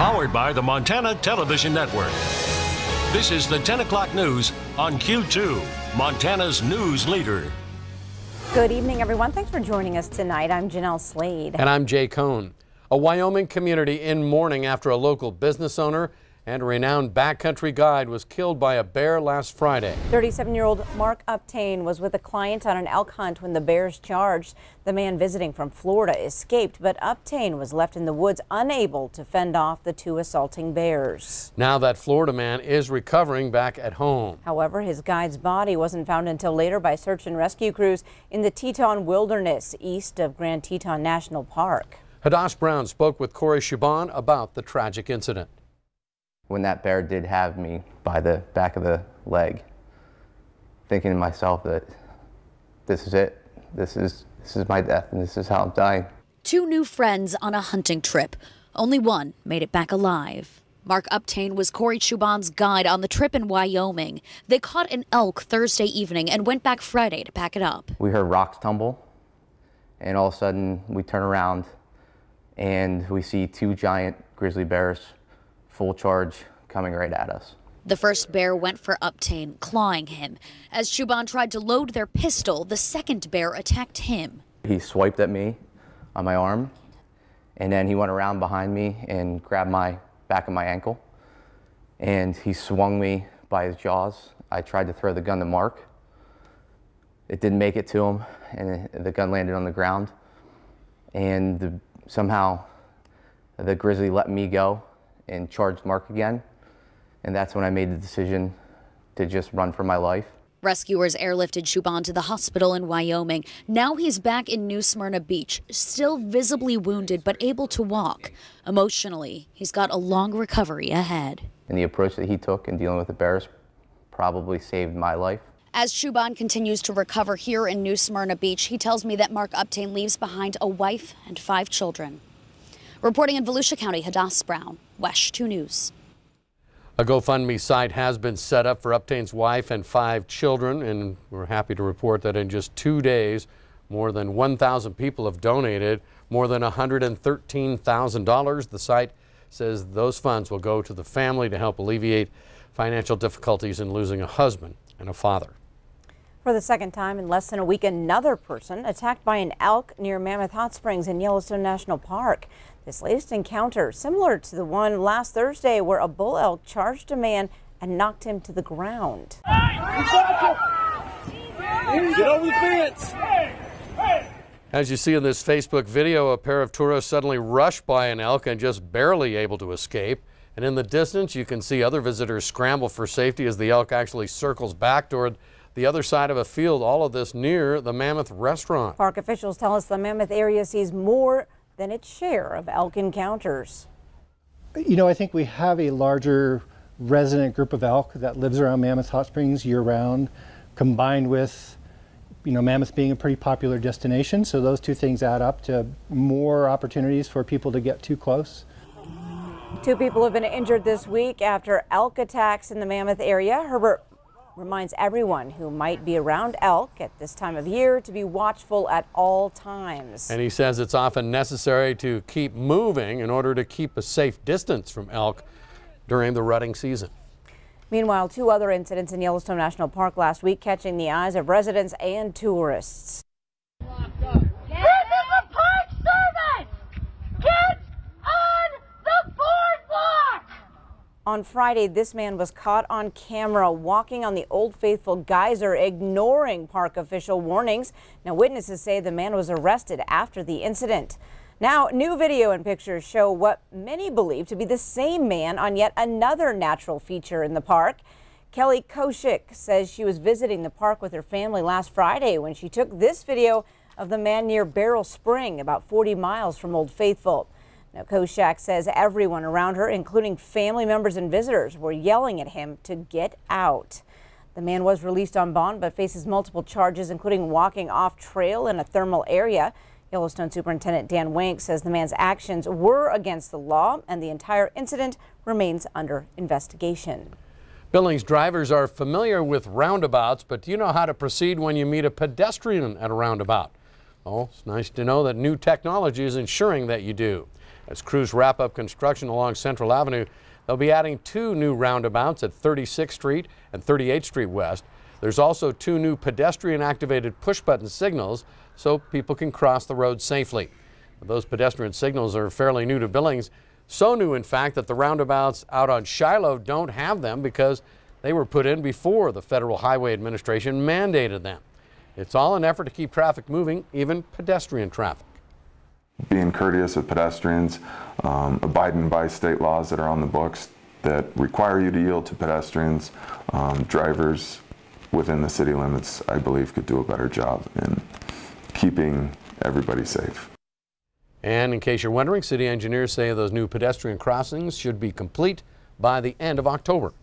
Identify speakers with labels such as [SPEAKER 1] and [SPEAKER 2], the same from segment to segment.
[SPEAKER 1] Powered by the Montana Television Network. This is the 10 o'clock news on Q2, Montana's news leader.
[SPEAKER 2] Good evening, everyone. Thanks for joining us tonight. I'm Jeanelle Slade.
[SPEAKER 3] And I'm Jay Cohn. A Wyoming community in mourning after a local business owner and a renowned backcountry guide was killed by a bear last Friday.
[SPEAKER 2] 37-year-old Mark Uptain was with a client on an elk hunt when the bears charged. The man visiting from Florida escaped, but Uptain was left in the woods unable to fend off the two assaulting bears. Now that Florida man is recovering back at home. However, his guide's body wasn't found until later by search and rescue crews in the Teton Wilderness east of Grand Teton National Park. Hadass Brown spoke with Corey Shaban about the tragic incident.
[SPEAKER 4] When that bear did have me by the back of the leg, thinking to myself that this is it. This is my death, and this is how I'm dying.
[SPEAKER 5] Two new friends on a hunting trip. Only one made it back alive. Mark Uptain was Corey Shaban's guide on the trip in Wyoming. They caught an elk Thursday evening and went back Friday to pack it up.
[SPEAKER 4] We heard rocks tumble, and all of a sudden we turn around and we see two giant grizzly bears, full charge, coming right at us.
[SPEAKER 5] The first bear went for Uptain, clawing him. As Shaban tried to load their pistol, the second bear attacked him.
[SPEAKER 4] He swiped at me on my arm, and then he went around behind me and grabbed my back of my ankle, and he swung me by his jaws. I tried to throw the gun to Mark. It didn't make it to him, and the gun landed on the ground, and somehow the grizzly let me go and charged Mark again, and that's when I made the decision to just run for my life.
[SPEAKER 5] Rescuers airlifted Shaban to the hospital in Wyoming. Now he's back in New Smyrna Beach, still visibly wounded but able to walk. Emotionally, he's got a long recovery ahead.
[SPEAKER 4] And the approach that he took in dealing with the bears probably saved my life.
[SPEAKER 5] As Shaban continues to recover here in New Smyrna Beach, he tells me that Mark Uptain leaves behind a wife and 5 children. Reporting in Volusia County, Hadass Brown, WESH 2 News.
[SPEAKER 3] A GoFundMe site has been set up for Uptain's wife and 5 children, and we're happy to report that in just 2 days, more than 1,000 people have donated more than $113,000. The site says those funds will go to the family to help alleviate financial difficulties in losing a husband and a father.
[SPEAKER 2] For the second time in less than a week, another person attacked by an elk near Mammoth Hot Springs in Yellowstone National Park. This latest encounter similar to the one last Thursday where a bull elk charged a man and knocked him to the ground.
[SPEAKER 6] Get over the fence!
[SPEAKER 3] As you see in this Facebook video, a pair of tourists suddenly rushed by an elk and just barely able to escape. And in the distance, you can see other visitors scramble for safety as the elk actually circles back toward the other side of a field. All of this near the Mammoth restaurant.
[SPEAKER 2] Park officials tell us the Mammoth area sees more than its share of elk encounters.
[SPEAKER 7] You know, I think we have a larger resident group of elk that lives around Mammoth Hot Springs year-round, combined with, you know, Mammoth being a pretty popular destination. So those two things add up to more opportunities for people to get too close.
[SPEAKER 2] 2 people have been injured this week after elk attacks in the Mammoth area. Herbert reminds everyone who might be around elk at this time of year to be watchful at all times.
[SPEAKER 3] And he says it's often necessary to keep moving in order to keep a safe distance from elk during the rutting season.
[SPEAKER 2] Meanwhile, 2 other incidents in Yellowstone National Park last week catching the eyes of residents and tourists. On Friday, this man was caught on camera walking on the Old Faithful geyser, ignoring park official warnings. Now, witnesses say the man was arrested after the incident. Now, new video and pictures show what many believe to be the same man on yet another natural feature in the park. Kelly Koshik says she was visiting the park with her family last Friday when she took this video of the man near Barrel Spring, about 40 miles from Old Faithful. Now, Koshak says everyone around her, including family members and visitors, were yelling at him to get out. The man was released on bond but faces multiple charges, including walking off trail in a thermal area. Yellowstone Superintendent Dan Wank says the man's actions were against the law and the entire incident remains under investigation.
[SPEAKER 3] Billings drivers are familiar with roundabouts, but do you know how to proceed when you meet a pedestrian at a roundabout? Oh, it's nice to know that new technology is ensuring that you do. As crews wrap up construction along Central Avenue, they'll be adding 2 new roundabouts at 36th Street and 38th Street West. There's also 2 new pedestrian-activated push-button signals so people can cross the road safely. Those pedestrian signals are fairly new to Billings. So new, in fact, that the roundabouts out on Shiloh don't have them because they were put in before the Federal Highway Administration mandated them. It's all an effort to keep traffic moving, even pedestrian traffic.
[SPEAKER 8] Being courteous with pedestrians, abiding by state laws that are on the books that require you to yield to pedestrians. Drivers within the city limits, I believe, could do a better job in keeping everybody safe.
[SPEAKER 3] And in case you're wondering, city engineers say those new pedestrian crossings should be complete by the end of October.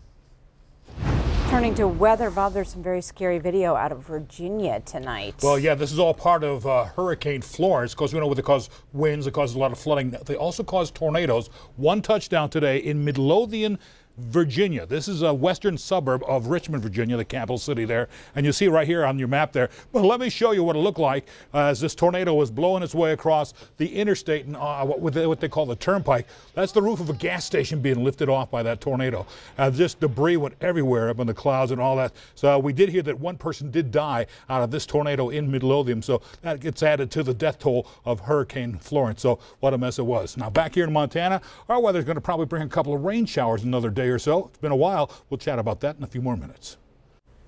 [SPEAKER 2] Turning to weather, Bob, there's some very scary video out of Virginia tonight.
[SPEAKER 9] Well, yeah, this is all part of Hurricane Florence. Of course, we know they cause winds, they cause a lot of flooding. They also cause tornadoes. 1 touchdown today in Midlothian, Virginia. This is a western suburb of Richmond, Virginia, the capital city there. And you see right here on your map there. But let me show you what it looked like as this tornado was blowing its way across the interstate and what they call the turnpike. That's the roof of a gas station being lifted off by that tornado. Just debris went everywhere up in the clouds and all that. So we did hear that 1 person did die out of this tornado in Midlothian. So that gets added to the death toll of Hurricane Florence. So what a mess it was. Now back here in Montana, our weather's going to probably bring a couple of rain showers another day or so. It's been a while. We'll chat about that in a few more minutes.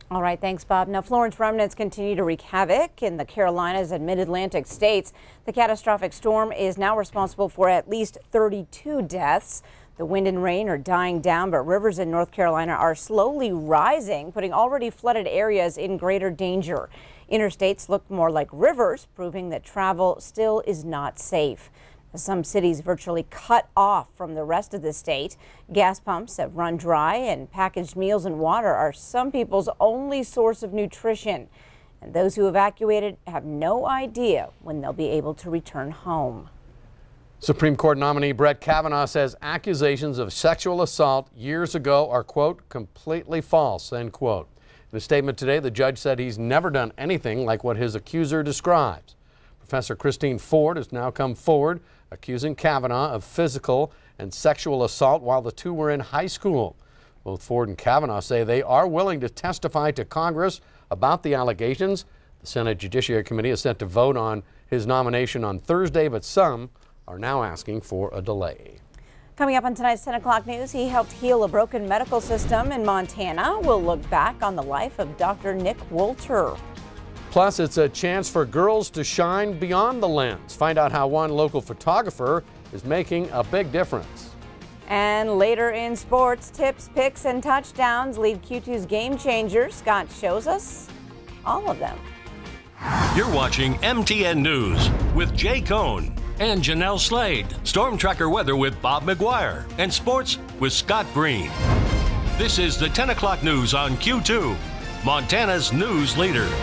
[SPEAKER 2] All right, thanks, Bob. Now, Florence remnants continue to wreak havoc in the Carolinas and mid-Atlantic states. The catastrophic storm is now responsible for at least 32 deaths. The wind and rain are dying down, but rivers in North Carolina are slowly rising, putting already flooded areas in greater danger. Interstates look more like rivers, proving that travel still is not safe. Some cities virtually cut off from the rest of the state. Gas pumps have run dry, and packaged meals and water are some people's only source of nutrition. And those who evacuated have no idea when they'll be able to return home.
[SPEAKER 3] Supreme Court nominee Brett Kavanaugh says accusations of sexual assault years ago are, quote, completely false, end quote. In a statement today, the judge said he's never done anything like what his accuser describes. Professor Christine Ford has now come forward accusing Kavanaugh of physical and sexual assault while the two were in high school. Both Ford and Kavanaugh say they are willing to testify to Congress about the allegations. The Senate Judiciary Committee is set to vote on his nomination on Thursday, but some are now asking for a delay.
[SPEAKER 2] Coming up on tonight's 10 o'clock news, he helped heal a broken medical system in Montana. We'll look back on the life of Dr. Nick Wolter.
[SPEAKER 3] Plus, it's a chance for girls to shine beyond the lens. Find out how one local photographer is making a big difference.
[SPEAKER 2] And later in sports, tips, picks, and touchdowns lead Q2's game changer. Scott shows us all of them.
[SPEAKER 1] You're watching MTN News with Jay Cohn and Jeanelle Slade. Storm Tracker weather with Bob McGuire. And sports with Scott Green. This is the 10 o'clock news on Q2, Montana's news leader.